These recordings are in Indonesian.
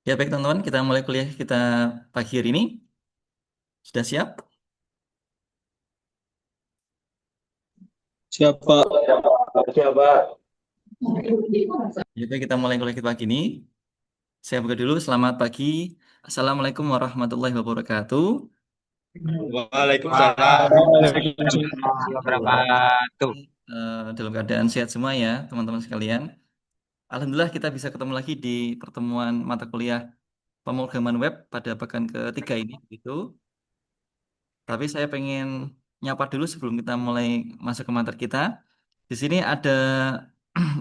Ya baik teman-teman, kita mulai kuliah kita pagi hari ini. Sudah siap? Siapa? Siapa? Ya baik, kita mulai kuliah kita pagi ini. Saya buka dulu. Selamat pagi. Assalamualaikum warahmatullahi wabarakatuh. Waalaikumsalam warahmatullahi wabarakatuh. Dalam keadaan sehat semua ya teman-teman sekalian. Alhamdulillah kita bisa ketemu lagi di pertemuan mata kuliah pemrograman web pada pekan ketiga ini. Gitu. Tapi saya pengen nyapa dulu sebelum kita mulai masuk ke materi kita. Di sini ada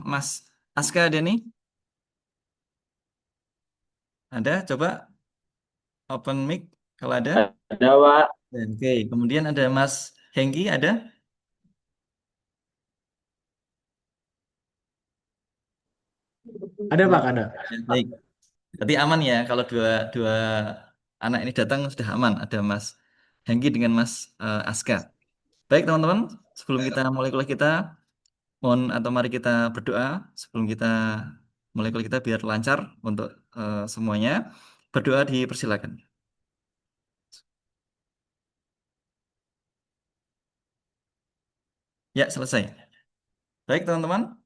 Mas Aska ada nih. Ada, coba open mic kalau ada. Ada, Pak. Oke, kemudian ada Mas Hengki ada. Ada Pak, ada. Ya, baik. Berarti aman ya kalau dua dua anak ini datang sudah aman. Ada Mas Hengki dengan Mas Aska. Baik teman-teman, sebelum kita mulai kuliah kita, mohon atau mari kita berdoa sebelum kita mulai kuliah kita biar lancar untuk semuanya. Berdoa dipersilakan. Ya, selesai. Baik teman-teman,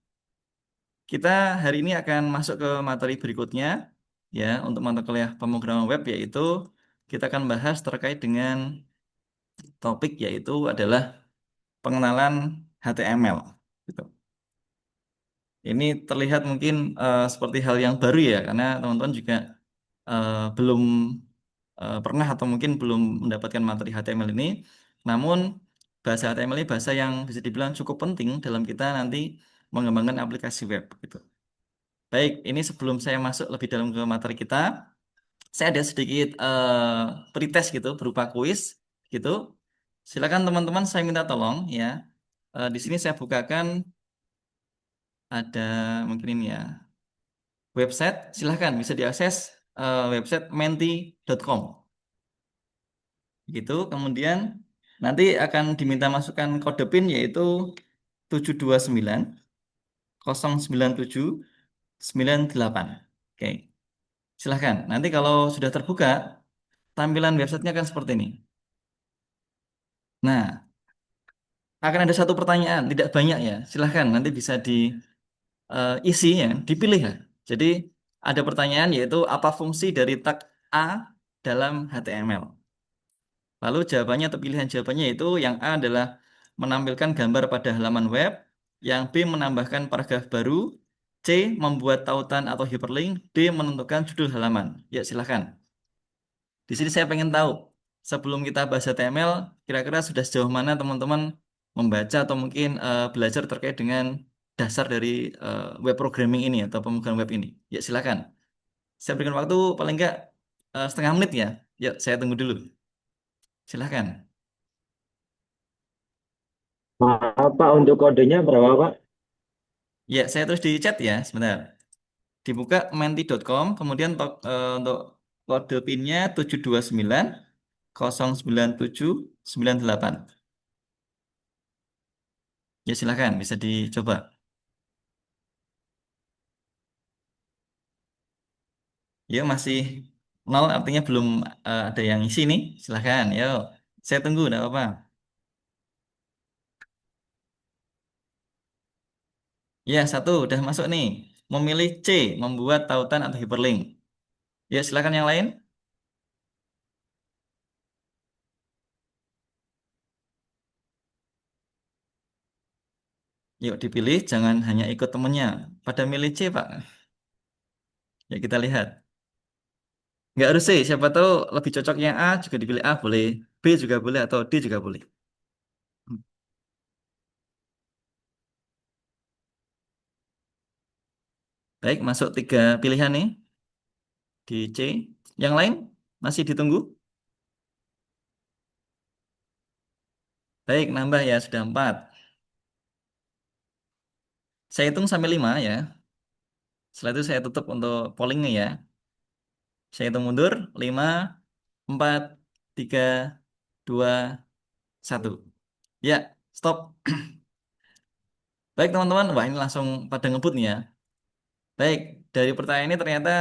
kita hari ini akan masuk ke materi berikutnya ya untuk mata kuliah pemrograman web yaitu kita akan bahas terkait dengan topik yaitu adalah pengenalan HTML gitu. Ini terlihat mungkin seperti hal yang baru ya karena teman-teman juga belum pernah atau mungkin belum mendapatkan materi HTML ini. Namun bahasa HTML ini bahasa yang bisa dibilang cukup penting dalam kita nanti mengembangkan aplikasi web gitu. Baik, ini sebelum saya masuk lebih dalam ke materi kita, saya ada sedikit pretest gitu berupa kuis gitu. Silakan teman-teman saya minta tolong ya. Di sini saya bukakan ada mungkin ini ya website. Silahkan bisa diakses website menti.com gitu. Kemudian nanti akan diminta masukkan kode PIN yaitu 729 097 98. Oke, silahkan. Nanti kalau sudah terbuka, tampilan websitenya akan seperti ini. Nah, akan ada satu pertanyaan, tidak banyak ya. Silahkan, nanti bisa diisi ya, dipilih ya. Jadi, ada pertanyaan yaitu apa fungsi dari tag A dalam HTML. Lalu jawabannya atau pilihan jawabannya itu yang A adalah menampilkan gambar pada halaman web, yang B menambahkan paragraf baru, C membuat tautan atau hyperlink, D menentukan judul halaman. Ya, silahkan. Di sini saya pengen tahu, sebelum kita bahas HTML, kira-kira sudah sejauh mana teman-teman membaca atau mungkin belajar terkait dengan dasar dari web programming ini atau pemrograman web ini. Ya, silakan. Saya berikan waktu paling enggak setengah menit ya. Ya, saya tunggu dulu. Silahkan. Maaf, Pak, untuk kodenya berapa, Pak? Ya, saya terus di chat ya, sebentar. Dibuka menti.com, kemudian untuk kode PIN-nya 729 097 98. Ya, silakan bisa dicoba. Ya, masih nol artinya belum ada yang isi nih. Silahkan, yo. Saya tunggu, enggak apa-apa. Ya, satu udah masuk nih. Memilih C, membuat tautan atau hyperlink. Ya, silakan yang lain. Yuk dipilih, jangan hanya ikut temennya. Pada milih C, Pak. Ya, kita lihat. Nggak harus C, siapa tahu lebih cocoknya A juga dipilih A boleh, B juga boleh, atau D juga boleh. Baik, masuk tiga pilihan nih di C. Yang lain masih ditunggu. Baik, nambah ya, sudah 4. Saya hitung sampai 5 ya. Setelah itu saya tutup untuk pollingnya ya. Saya hitung mundur, 5, 4, 3, 2, 1. Ya, stop. Baik teman-teman, wah ini langsung pada ngebut nih ya. Baik, dari pertanyaan ini ternyata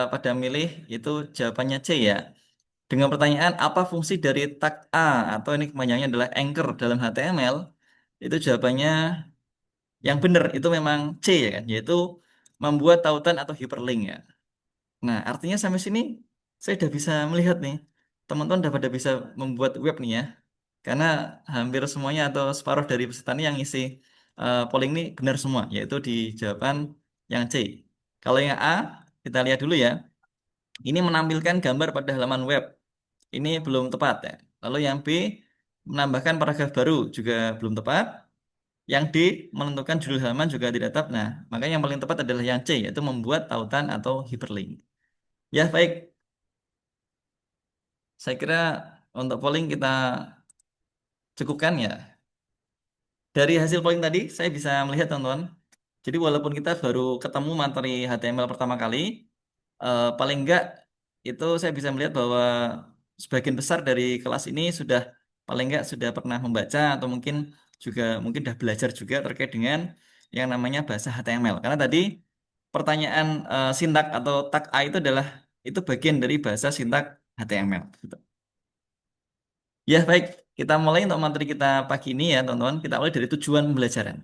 pada milih itu jawabannya C ya. Dengan pertanyaan apa fungsi dari tag A atau ini kepanjangannya adalah anchor dalam HTML, itu jawabannya yang benar itu memang C ya kan, yaitu membuat tautan atau hyperlink ya. Nah, artinya sampai sini saya sudah bisa melihat nih, teman-teman sudah pada bisa membuat web nih ya. Karena hampir semuanya atau separuh dari peserta ini yang isi polling ini benar semua, yaitu di jawaban yang C. Kalau yang A, kita lihat dulu ya. Ini menampilkan gambar pada halaman web. Ini belum tepat ya. Lalu yang B, menambahkan paragraf baru juga belum tepat. Yang D, menentukan judul halaman juga tidak tepat. Nah, makanya yang paling tepat adalah yang C, yaitu membuat tautan atau hyperlink. Ya, baik. Saya kira untuk polling kita cukupkan ya. Dari hasil polling tadi, saya bisa melihat teman-teman. Jadi walaupun kita baru ketemu materi HTML pertama kali, paling enggak itu saya bisa melihat bahwa sebagian besar dari kelas ini sudah paling enggak sudah pernah membaca atau mungkin sudah belajar juga terkait dengan yang namanya bahasa HTML. Karena tadi pertanyaan sintak atau tag A itu bagian dari bahasa sintak HTML. Gitu. Ya baik, kita mulai untuk materi kita pagi ini ya teman-teman. Kita mulai dari tujuan pembelajaran.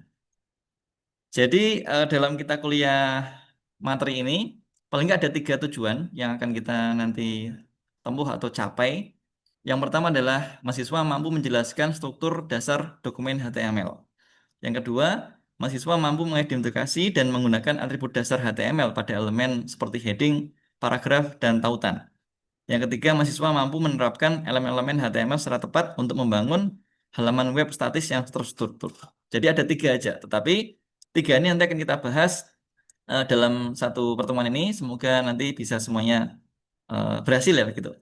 Jadi dalam kita kuliah materi ini, paling nggak ada 3 tujuan yang akan kita nanti tempuh atau capai. Yang pertama adalah mahasiswa mampu menjelaskan struktur dasar dokumen HTML. Yang kedua, mahasiswa mampu mengidentifikasi dan menggunakan atribut dasar HTML pada elemen seperti heading, paragraf, dan tautan. Yang ketiga, mahasiswa mampu menerapkan elemen-elemen HTML secara tepat untuk membangun halaman web statis yang terstruktur. Jadi ada 3 aja, tetapi 3 ini nanti akan kita bahas dalam satu pertemuan ini. Semoga nanti bisa semuanya berhasil ya begitu.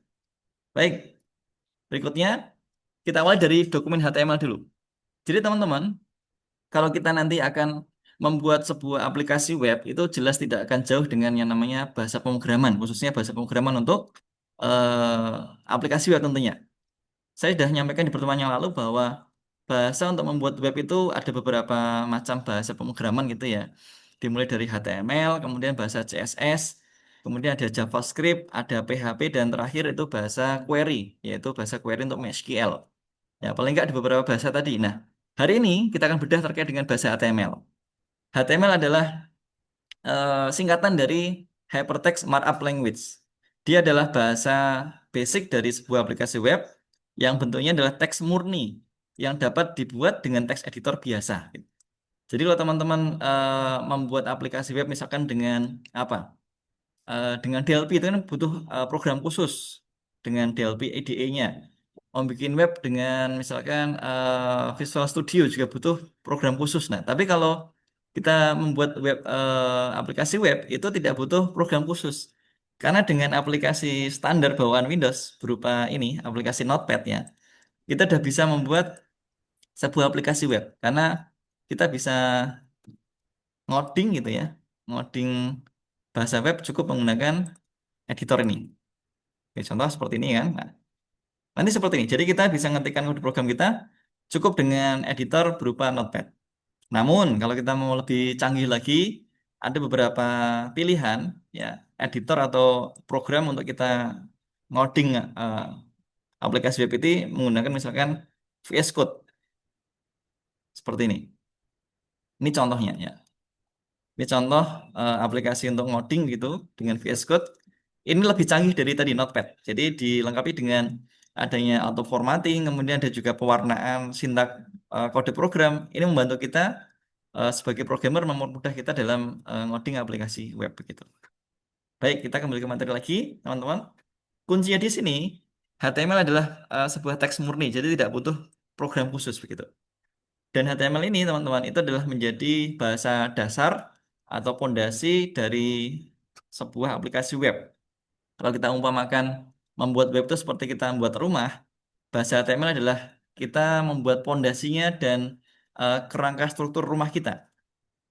Baik, berikutnya kita awal dari dokumen HTML dulu. Jadi teman-teman, kalau kita nanti akan membuat sebuah aplikasi web, itu jelas tidak akan jauh dengan yang namanya bahasa pemrograman, khususnya bahasa pemrograman untuk aplikasi web tentunya. Saya sudah menyampaikan di pertemuan yang lalu bahwa bahasa untuk membuat web itu ada beberapa macam bahasa pemrograman gitu ya. Dimulai dari HTML, kemudian bahasa CSS, kemudian ada JavaScript, ada PHP, dan terakhir itu bahasa query, yaitu bahasa query untuk MySQL. Ya, paling nggak ada beberapa bahasa tadi. Nah, hari ini kita akan bedah terkait dengan bahasa HTML. HTML adalah singkatan dari Hypertext Markup Language. Dia adalah bahasa basic dari sebuah aplikasi web yang bentuknya adalah teks murni yang dapat dibuat dengan teks editor biasa. Jadi kalau teman-teman membuat aplikasi web misalkan dengan apa? Dengan DLP itu kan butuh program khusus dengan DLP IDE-nya. Mau bikin web dengan misalkan Visual Studio juga butuh program khusus. Nah, tapi kalau kita membuat web aplikasi web itu tidak butuh program khusus. Karena dengan aplikasi standar bawaan Windows berupa ini, aplikasi Notepad ya, kita sudah bisa membuat sebuah aplikasi web. Karena kita bisa ngoding gitu ya, ngoding bahasa web cukup menggunakan editor ini. Oke, contoh seperti ini kan. Nah, nanti seperti ini. Jadi kita bisa ngetikkan kode program kita cukup dengan editor berupa Notepad. Namun kalau kita mau lebih canggih lagi, ada beberapa pilihan ya editor atau program untuk kita ngoding aplikasi web itu menggunakan misalkan VS Code seperti ini. Ini contohnya ya. Ini contoh aplikasi untuk ngoding gitu dengan VS Code. Ini lebih canggih dari tadi Notepad. Jadi dilengkapi dengan adanya auto formatting, kemudian ada juga pewarnaan sintak kode program. Ini membantu kita sebagai programmer mempermudah kita dalam ngoding aplikasi web begitu. Baik, kita kembali ke materi lagi, teman-teman. Kuncinya di sini HTML adalah sebuah teks murni, jadi tidak butuh program khusus begitu. Dan HTML ini, teman-teman, itu adalah menjadi bahasa dasar atau pondasi dari sebuah aplikasi web. Kalau kita umpamakan membuat web itu seperti kita membuat rumah, bahasa HTML adalah kita membuat pondasinya dan kerangka struktur rumah kita.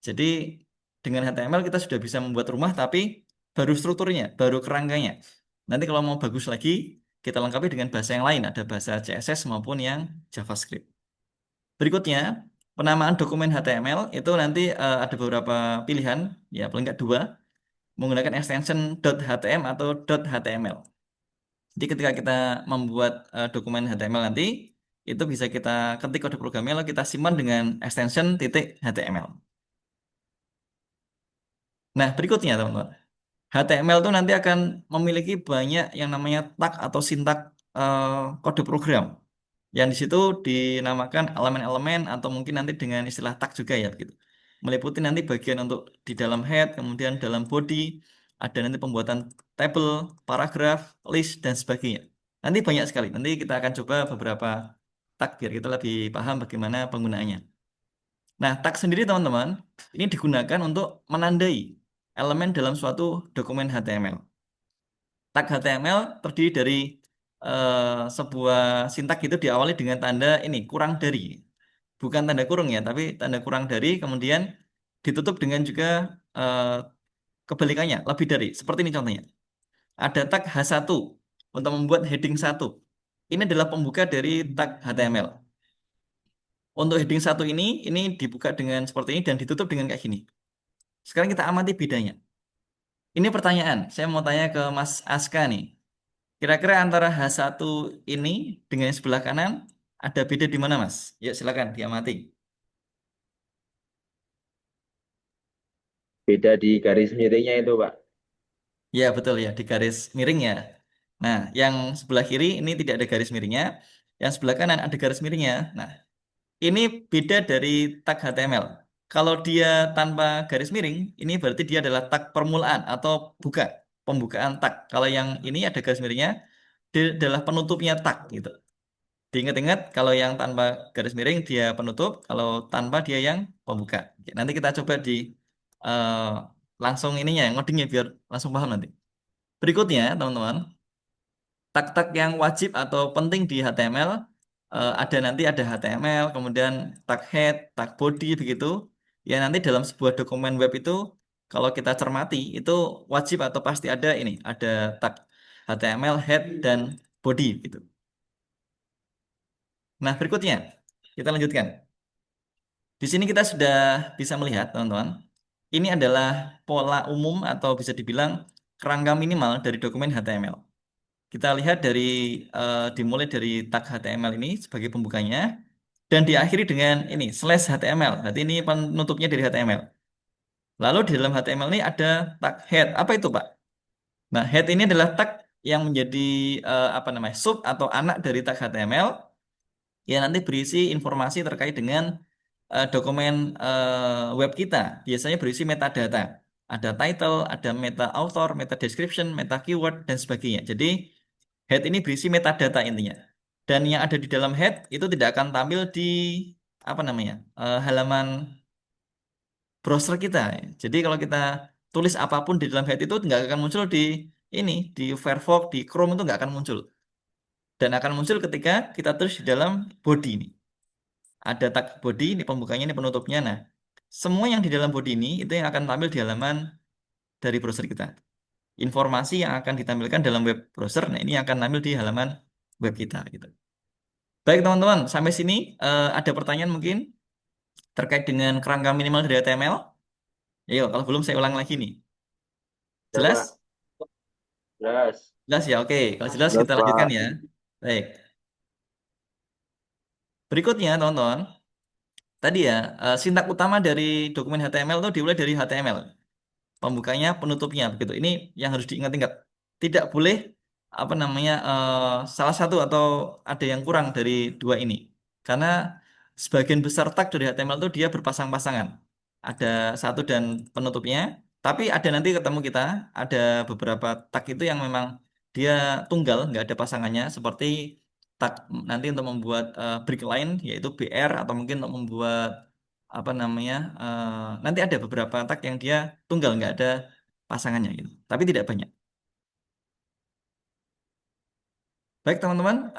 Jadi dengan HTML kita sudah bisa membuat rumah, tapi baru strukturnya, baru kerangkanya. Nanti kalau mau bagus lagi, kita lengkapi dengan bahasa yang lain, ada bahasa CSS maupun yang JavaScript. Berikutnya, penamaan dokumen HTML itu nanti ada beberapa pilihan, ya paling nggak 2. menggunakan extension .htm atau .html. Jadi ketika kita membuat dokumen HTML nanti, itu bisa kita ketik kode programnya lalu kita simpan dengan extension .html. Nah, berikutnya teman-teman. HTML itu nanti akan memiliki banyak yang namanya tag atau sintak eh, kode program. Yang di situ dinamakan elemen-elemen atau mungkin nanti dengan istilah tag juga ya gitu. Meliputi nanti bagian untuk di dalam head, kemudian dalam body, ada nanti pembuatan table, paragraf, list dan sebagainya. Nanti banyak sekali. Nanti kita akan coba beberapa tag biar kita lebih paham bagaimana penggunaannya. Nah, tag sendiri teman-teman, ini digunakan untuk menandai elemen dalam suatu dokumen HTML. Tag HTML terdiri dari sebuah sintak itu diawali dengan tanda ini kurang dari, bukan tanda kurung ya, tapi tanda kurang dari, kemudian ditutup dengan juga eh, kebalikannya lebih dari. Seperti ini contohnya. Ada tag H1 untuk membuat heading 1. Ini adalah pembuka dari tag HTML. Untuk heading 1 ini dibuka dengan seperti ini dan ditutup dengan kayak gini. Sekarang kita amati bedanya. Ini pertanyaan, saya mau tanya ke Mas Aska nih. Kira-kira antara H1 ini dengan yang sebelah kanan ada beda di mana, Mas? Yuk silakan diamati. Beda di garis miringnya itu, Pak. Ya, betul ya, di garis miring ya. Nah, yang sebelah kiri ini tidak ada garis miringnya, yang sebelah kanan ada garis miringnya. Nah, ini beda dari tag HTML. Kalau dia tanpa garis miring, ini berarti dia adalah tag permulaan atau buka, pembukaan tag. Kalau yang ini ada garis miringnya, dia adalah penutupnya tag gitu. Diingat-ingat kalau yang tanpa garis miring dia penutup, kalau tanpa dia yang pembuka. Oke, nanti kita coba di eh, langsung ininya, ngodingnya biar langsung paham nanti. Berikutnya, teman-teman, tag-tag yang wajib atau penting di HTML ada nanti ada HTML, kemudian tag head, tag body begitu. Ya nanti dalam sebuah dokumen web itu kalau kita cermati itu wajib atau pasti ada ini, ada tag HTML, head dan body gitu. Nah, berikutnya kita lanjutkan. Di sini kita sudah bisa melihat, teman-teman. Ini adalah pola umum atau bisa dibilang kerangka minimal dari dokumen HTML. Kita lihat dari dimulai dari tag HTML ini sebagai pembukanya dan diakhiri dengan ini slash HTML. Berarti ini penutupnya dari HTML. Lalu di dalam HTML ini ada tag head. Apa itu, Pak? Nah, head ini adalah tag yang menjadi apa namanya sub atau anak dari tag HTML yang nanti berisi informasi terkait dengan dokumen web kita. Biasanya berisi metadata. Ada title, ada meta author, meta description, meta keyword, dan sebagainya. Jadi, head ini berisi metadata intinya. Dan yang ada di dalam head itu tidak akan tampil di apa namanya halaman browser kita. Jadi kalau kita tulis apapun di dalam head itu nggak akan muncul di ini di Firefox, di Chrome itu nggak akan muncul. Dan akan muncul ketika kita tulis di dalam body ini. Ada tag body, ini pembukanya, ini penutupnya. Nah, semua yang di dalam body ini itu yang akan tampil di halaman dari browser kita. Informasi yang akan ditampilkan dalam web browser, nah ini akan tampil di halaman web kita gitu. Baik teman-teman, sampai sini ada pertanyaan mungkin terkait dengan kerangka minimal dari HTML? Ayo, kalau belum saya ulang lagi nih. Ya, Pak. Jelas? Jelas. Jelas ya, oke. Kalau jelas Jelas, kita lanjutkan Pak. ya. Baik. Berikutnya teman-teman, tadi ya sintak utama dari dokumen HTML itu dimulai dari HTML. Pembukanya, penutupnya begitu. Ini yang harus diingat-ingat. Tidak boleh apa namanya salah satu atau ada yang kurang dari dua ini. Karena sebagian besar tag dari HTML itu dia berpasang-pasangan. Ada satu dan penutupnya, tapi ada nanti ketemu kita ada beberapa tag itu yang memang dia tunggal, nggak ada pasangannya, seperti tag nanti untuk membuat break line yaitu BR atau mungkin untuk membuat apa namanya nanti ada beberapa tag yang dia tunggal nggak ada pasangannya gitu tapi tidak banyak. Baik teman-teman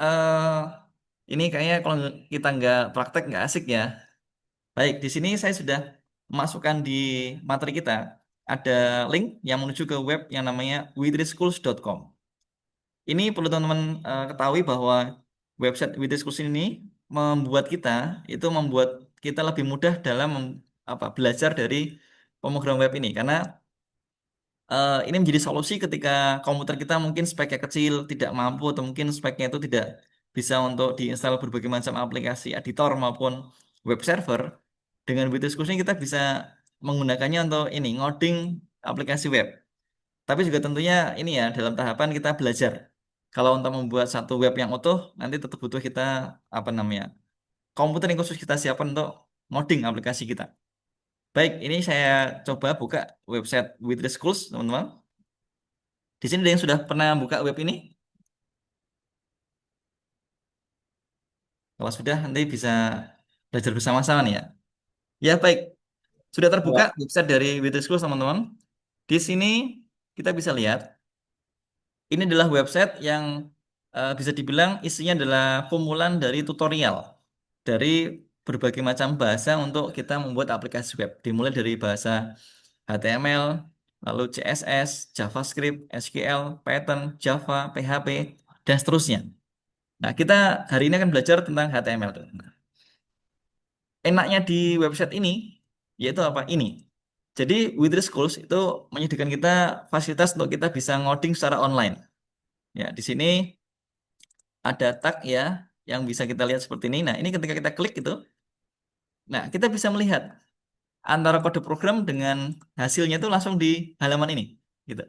ini kayaknya kalau kita nggak praktek nggak asik ya. Baik di sini saya sudah masukkan di materi kita ada link yang menuju ke web yang namanya withrschools.com. Ini perlu teman-teman ketahui bahwa website withrschools ini membuat kita itu membuat kita lebih mudah dalam belajar dari pemrograman web ini karena ini menjadi solusi ketika komputer kita mungkin speknya kecil, tidak mampu, atau mungkin speknya itu tidak bisa untuk diinstal berbagai macam aplikasi editor maupun web server. Dengan Windows ini kita bisa menggunakannya untuk ini ngoding aplikasi web. Tapi juga tentunya ini ya dalam tahapan kita belajar. Kalau untuk membuat satu web yang utuh, nanti tetap butuh kita apa namanya komputer yang khusus kita siapkan untuk ngoding aplikasi kita. Baik, ini saya coba buka website Wither Schools, teman-teman. Di sini ada yang sudah pernah buka web ini? Kalau sudah, nanti bisa belajar bersama-sama nih ya. Ya, baik. Sudah terbuka Ya. website dari Wither Schools, teman-teman. Di sini kita bisa lihat, ini adalah website yang bisa dibilang isinya adalah kumpulan dari tutorial dari berbagai macam bahasa untuk kita membuat aplikasi web. Dimulai dari bahasa HTML, lalu CSS, JavaScript, SQL, Python, Java, PHP, dan seterusnya. Nah, kita hari ini akan belajar tentang HTML. Nah, enaknya di website ini, yaitu apa? Ini. Jadi, Wither Schools itu menyediakan kita fasilitas untuk kita bisa ngoding secara online. Ya, di sini ada tag ya, yang bisa kita lihat seperti ini. Nah, ini ketika kita klik itu, nah kita bisa melihat antara kode program dengan hasilnya itu langsung di halaman ini. Gitu.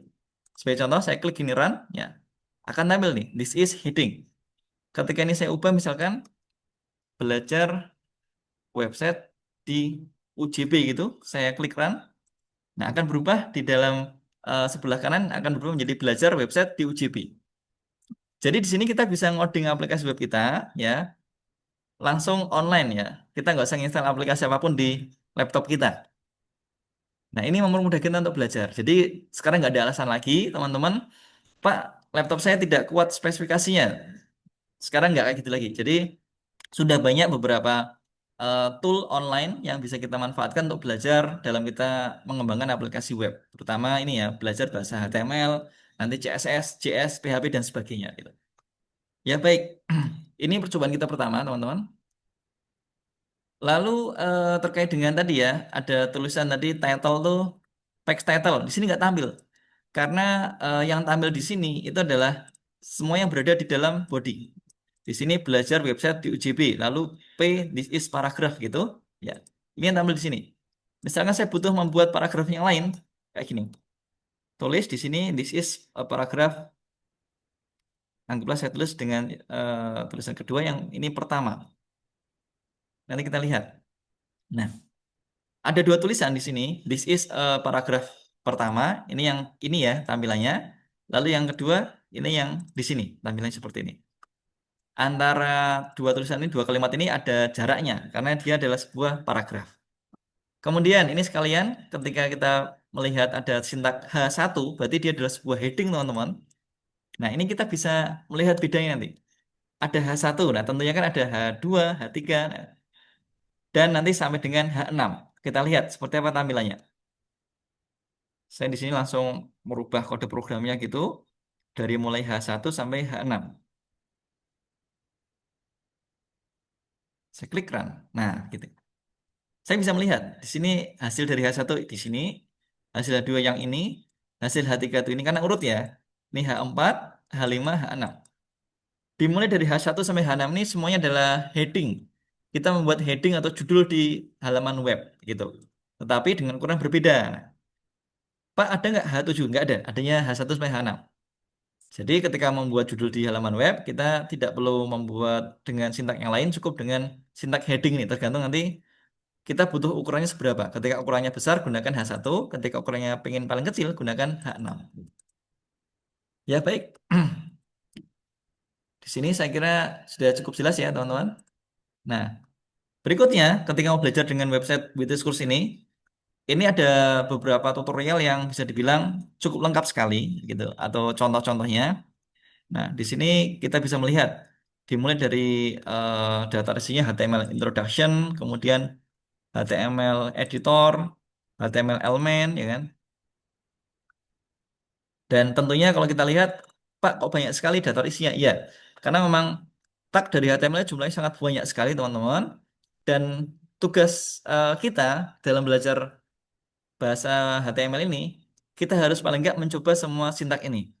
Sebagai contoh, saya klik gini run, ya akan tampil nih, this is heading. Ketika ini saya ubah misalkan belajar website di UJB gitu, saya klik run, nah akan berubah di dalam sebelah kanan akan berubah menjadi belajar website di UJB. Jadi di sini kita bisa ngoding aplikasi web kita, ya langsung online ya. Kita nggak usah install aplikasi apapun di laptop kita. Nah ini mempermudah kita untuk belajar. Jadi sekarang nggak ada alasan lagi, teman-teman. Pak, laptop saya tidak kuat spesifikasinya. Sekarang nggak kayak gitu lagi. Jadi sudah banyak beberapa tool online yang bisa kita manfaatkan untuk belajar dalam kita mengembangkan aplikasi web. Terutama ini ya, belajar bahasa HTML, nanti CSS, JS, PHP, dan sebagainya. Gitu. Ya baik, ini percobaan kita pertama teman-teman. Lalu terkait dengan tadi ya, ada tulisan tadi title tuh, text title. Di sini nggak tampil. Karena yang tampil di sini itu adalah semua yang berada di dalam body. Di sini belajar website di UJB, lalu P this is paragraph gitu. Ya, ini yang tampil di sini. Misalkan saya butuh membuat paragraf yang lain kayak gini. Tulis di sini this is a paragraph. Anggaplah saya tulis dengan tulisan kedua yang ini pertama. Nanti kita lihat. Nah, ada dua tulisan di sini. This is a paragraph pertama. Ini yang ini ya tampilannya. Lalu yang kedua ini yang di sini tampilannya seperti ini. Antara dua tulisan ini, dua kalimat ini ada jaraknya karena dia adalah sebuah paragraf. Kemudian ini sekalian ketika kita melihat ada sintak H1 berarti dia adalah sebuah heading teman-teman. Nah ini kita bisa melihat bedanya nanti. Ada H1, nah tentunya kan ada H2, H3, nah, dan nanti sampai dengan H6. Kita lihat seperti apa tampilannya. Saya di sini langsung merubah kode programnya gitu dari mulai H1 sampai H6. Saya klik run. Nah, gitu. Saya bisa melihat di sini hasil dari H1 di sini, hasil H2 yang ini, hasil H3 itu ini karena urut ya. Ini H4, H5, H6. Dimulai dari H1 sampai H6 ini semuanya adalah heading. Kita membuat heading atau judul di halaman web gitu. Tetapi dengan ukuran berbeda. Nah, Pak, ada nggak H7? Nggak ada. Adanya H1 sampai H6. Jadi ketika membuat judul di halaman web, kita tidak perlu membuat dengan sintak yang lain, cukup dengan sintak heading ini. Tergantung nanti kita butuh ukurannya seberapa. Ketika ukurannya besar, gunakan H1. Ketika ukurannya pengen paling kecil, gunakan H6. Ya, baik. Di sini saya kira sudah cukup jelas ya, teman-teman. Nah, berikutnya, ketika mau belajar dengan website Wither Schools ini ada beberapa tutorial yang bisa dibilang cukup lengkap sekali, gitu, atau contoh-contohnya. Nah, di sini kita bisa melihat dimulai dari data isinya HTML introduction, kemudian HTML editor, HTML element, ya kan? Dan tentunya kalau kita lihat, Pak, kok banyak sekali data isinya? Iya, karena memang tag dari HTML jumlahnya sangat banyak sekali, teman-teman. Dan tugas kita dalam belajar bahasa HTML ini kita harus paling nggak mencoba semua sintak ini.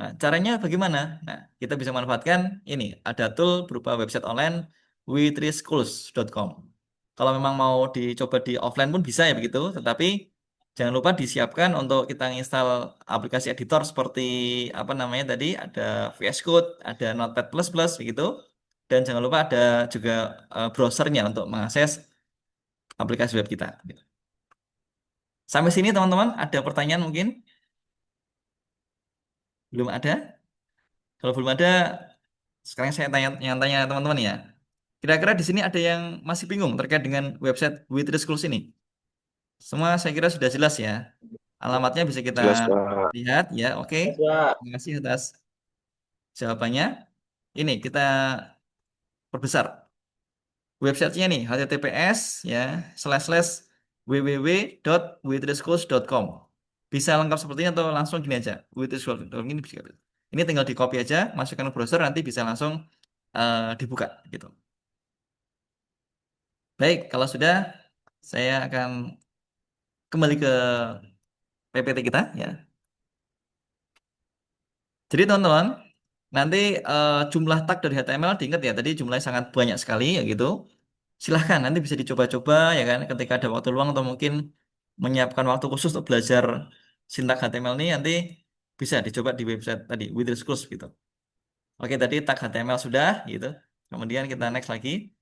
Nah, caranya bagaimana? Nah, kita bisa manfaatkan ini. Ada tool berupa website online we3schools.com. Kalau memang mau dicoba di offline pun bisa ya begitu, tetapi jangan lupa disiapkan untuk kita install aplikasi editor seperti apa namanya tadi, ada VS Code, ada Notepad++ begitu. Dan jangan lupa ada juga browsernya untuk mengakses aplikasi web kita. Sampai sini teman-teman, ada pertanyaan mungkin? Belum ada? Kalau belum ada, sekarang saya tanya teman-teman ya. Kira-kira di sini ada yang masih bingung terkait dengan website We3 Schools ini? Semua saya kira sudah jelas ya. Alamatnya bisa kita Jelas, Pak. lihat ya. Oke. Jelas, Pak. Terima kasih atas jawabannya. Ini kita perbesar. Websitenya nih https ya slash www.we3schools.com. Bisa lengkap seperti ini atau langsung gini aja. We3schools.com ini bisa. Ini tinggal di copy aja, masukkan ke browser nanti bisa langsung dibuka gitu. Baik, kalau sudah saya akan kembali ke PPT kita ya. Jadi teman-teman, nanti jumlah tag dari HTML diingat ya, tadi jumlahnya sangat banyak sekali ya gitu. Silahkan nanti bisa dicoba-coba ya kan ketika ada waktu luang atau mungkin menyiapkan waktu khusus untuk belajar sintak HTML ini nanti bisa dicoba di website tadi Wither Schools gitu. Oke, tadi tag HTML sudah gitu. Kemudian kita next lagi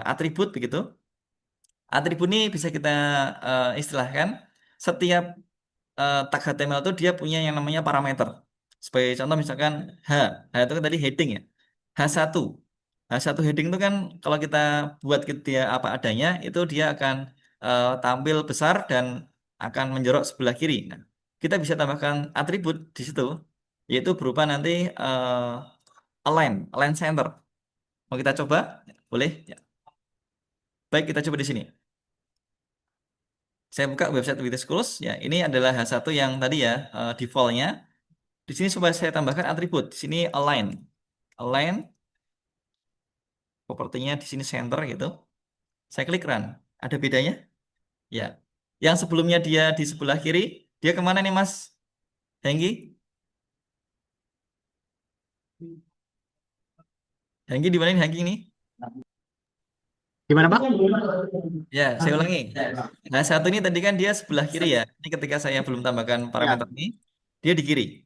atribut begitu. Atribut ini bisa kita istilahkan setiap tag HTML itu dia punya yang namanya parameter. Sebagai contoh misalkan H itu kan tadi heading ya. H1. H1 heading itu kan kalau kita buat dia apa adanya itu dia akan tampil besar dan akan menjorok sebelah kiri. Nah, kita bisa tambahkan atribut di situ yaitu berupa nanti align center. Mau kita coba? Boleh? Ya. Baik, kita coba di sini. Saya buka website With Schools ya. Ini adalah H1 yang tadi ya defaultnya. Di sini coba saya tambahkan atribut. Di sini align propertinya di sini center gitu. Saya klik run. Ada bedanya? Ya. Yang sebelumnya dia di sebelah kiri, dia kemana nih Mas Henggi? Henggi di mana nih Henggi ini? Gimana, Pak? Ya, saya ulangi. Nah, satu ini tadi kan dia sebelah kiri ya. Ini ketika saya belum tambahkan parameter ini, dia di kiri.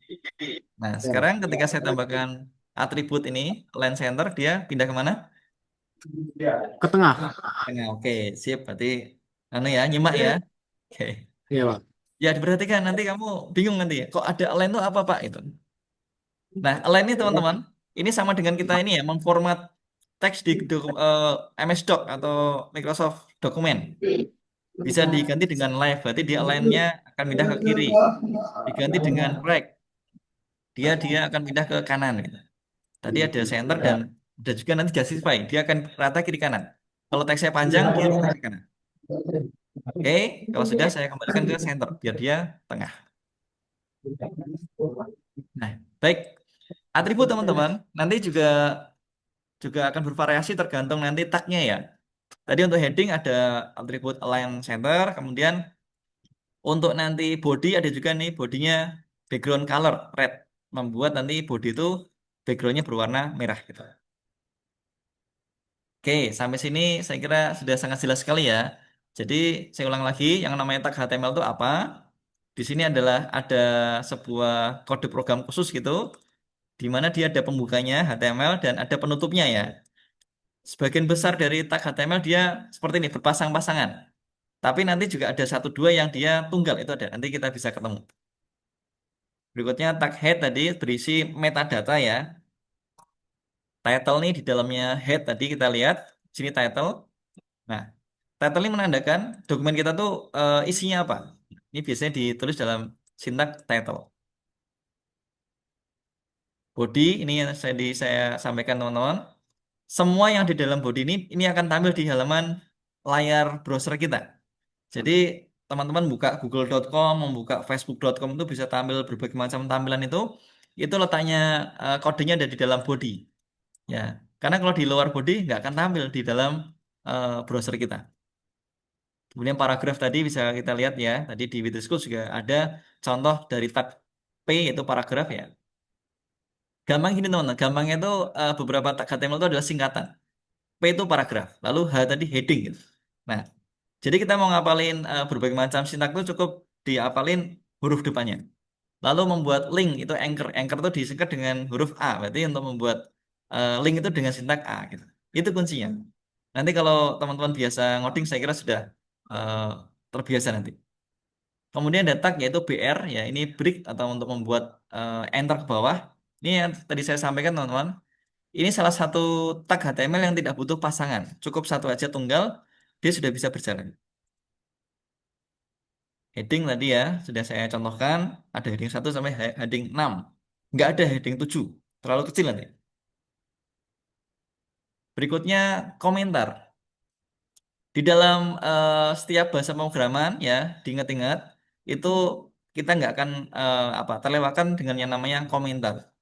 Nah, sekarang ketika saya tambahkan atribut ini, line center, dia pindah kemana? Ke tengah. Tengah. Oke, sip. Berarti, anu ya, nyimak ya. Oke. Iya, Pak. Ya, diperhatikan. Nanti kamu bingung nanti. Kok ada align itu apa, Pak? Itu. Nah, align ini teman-teman, ini sama dengan kita ini ya, memformat teks di MS Doc atau Microsoft Dokumen. Bisa diganti dengan left, berarti dia align-nya akan pindah ke kiri. Diganti dengan right, dia akan pindah ke kanan. Gitu. Tadi ada center dan ada juga nanti justify, dia akan rata kiri kanan. Kalau teksnya panjang, dia rata kiri kanan. Oke, kalau sudah saya kembalikan ke center, biar dia tengah. Nah, baik. Atribut teman-teman, nanti juga akan bervariasi tergantung nanti tagnya ya. Tadi untuk heading ada atribut align center, kemudian untuk nanti body ada juga nih bodinya background color red, membuat nanti body itu backgroundnya berwarna merah gitu. Oke, sampai sini saya kira sudah sangat jelas sekali ya. Jadi saya ulang lagi, yang namanya tag HTML itu apa? Di sini adalah ada sebuah kode program khusus gitu, di mana dia ada pembukanya HTML dan ada penutupnya ya. Sebagian besar dari tag HTML dia seperti ini berpasang-pasangan. Tapi nanti juga ada satu dua yang dia tunggal itu ada. Nanti kita bisa ketemu. Berikutnya tag head tadi berisi metadata ya. Title nih di dalamnya head tadi kita lihat. Sini title. Nah, title ini menandakan dokumen kita tuh isinya apa. Ini biasanya ditulis dalam sintak title. Body ini yang saya sampaikan teman-teman. Semua yang di dalam body ini akan tampil di halaman layar browser kita. Jadi teman-teman buka google.com, membuka facebook.com itu bisa tampil berbagai macam tampilan itu letaknya kodenya ada di dalam body. Ya, karena kalau di luar body nggak akan tampil di dalam browser kita. Kemudian paragraf tadi bisa kita lihat ya, tadi di With School juga ada contoh dari tab P yaitu paragraf ya. Gampang gini teman-teman, gampangnya itu beberapa tag HTML itu adalah singkatan. P itu paragraf, lalu H tadi heading gitu. Nah, jadi kita mau ngapalin berbagai macam sintak itu cukup diapalin huruf depannya. Lalu membuat link itu anchor. Anchor itu disingkat dengan huruf A. Berarti untuk membuat link itu dengan sintak A gitu. Itu kuncinya. Nanti kalau teman-teman biasa ngoding saya kira sudah eh, terbiasa nanti. Kemudian ada tag yaitu BR ya. Ini break atau untuk membuat enter ke bawah. Ini yang tadi saya sampaikan teman-teman. Ini salah satu tag HTML yang tidak butuh pasangan. Cukup satu aja tunggal, dia sudah bisa berjalan. Heading tadi ya, sudah saya contohkan. Ada heading 1 sampai heading 6. Nggak ada heading 7. Terlalu kecil nanti. Berikutnya komentar. Di dalam setiap bahasa pemrograman ya, diingat-ingat, itu kita nggak akan terlewatkan dengan yang namanya komentar.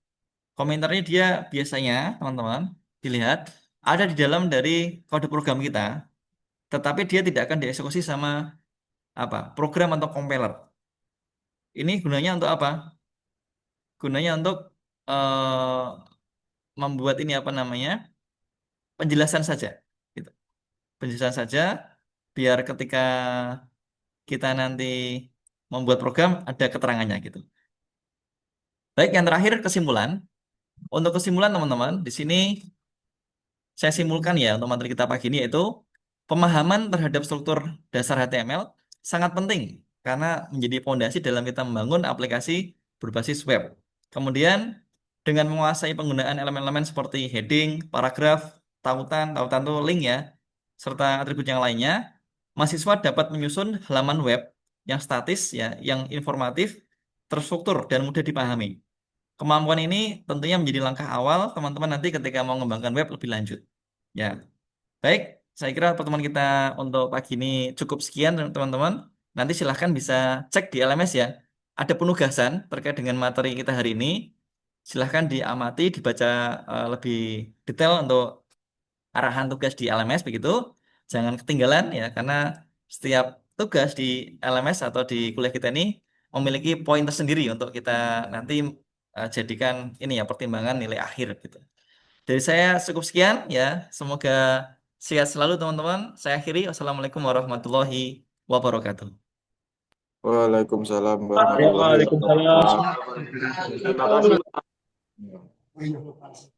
Komentarnya dia biasanya, teman-teman, dilihat, ada di dalam dari kode program kita, tetapi dia tidak akan dieksekusi sama program atau compiler. Ini gunanya untuk apa? Gunanya untuk eh, membuat ini penjelasan saja. Gitu. Penjelasan saja, biar ketika kita nanti membuat program ada keterangannya gitu. Baik, yang terakhir kesimpulan. Untuk kesimpulan teman-teman, di sini saya simpulkan ya untuk materi kita pagi ini yaitu pemahaman terhadap struktur dasar HTML sangat penting karena menjadi fondasi dalam kita membangun aplikasi berbasis web. Kemudian dengan menguasai penggunaan elemen-elemen seperti heading, paragraf, tautan itu link ya, serta atribut yang lainnya, mahasiswa dapat menyusun halaman web yang statis ya, yang informatif, terstruktur dan mudah dipahami. Kemampuan ini tentunya menjadi langkah awal teman-teman nanti ketika mau mengembangkan web lebih lanjut. Ya, baik. Saya kira pertemuan kita untuk pagi ini cukup sekian, teman-teman. Nanti silahkan bisa cek di LMS ya. Ada penugasan terkait dengan materi kita hari ini. Silahkan diamati, dibaca lebih detail untuk arahan tugas di LMS begitu. Jangan ketinggalan ya, karena setiap tugas di LMS atau di kuliah kita ini memiliki poin tersendiri untuk kita nanti jadikan ini ya pertimbangan nilai akhir gitu. Dari saya cukup sekian ya. Semoga sehat selalu teman-teman. Saya akhiri. Wassalamualaikum warahmatullahi wabarakatuh. Waalaikumsalam warahmatullahi Waalaikumsalam. wabarakatuh. Terima kasih.